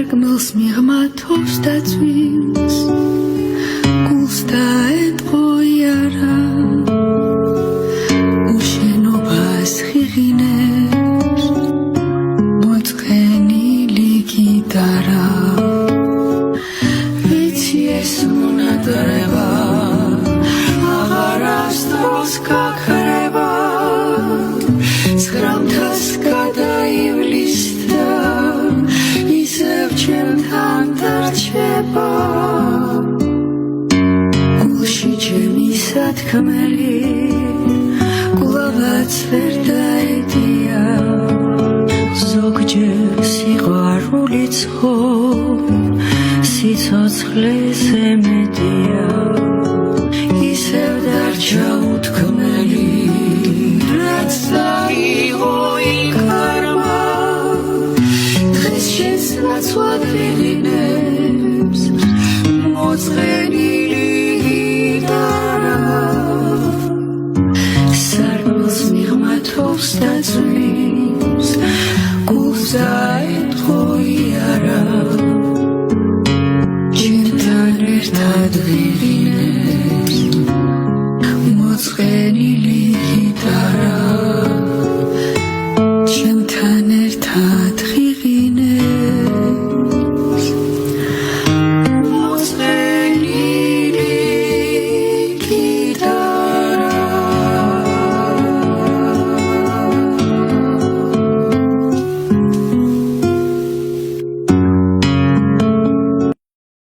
სარკმელს მიღმათობს და წვიმს გულს დაეტყოიარა უშენობას ღიღინებს მოწყენილი გიტარა ვიცი ეს მონადრევა აღარასდროს გაქრება ცხრამთას გადაივლის და ისევ ჩემთან დარჩება გულში ჩემი სათქმელი გულავაც ვერ დაედია ზოგჯერ სიყვარული ცხო სიცოცხლეზე მეტია ისევ დარჩა უთქმელი რაც დაიღო იქარმა დღეს შენს ნაცვლად ვიღინებს მოწყენილი გიტარა სარკმელს მიღმათობს და წვიმს გულს დაეტყოიარა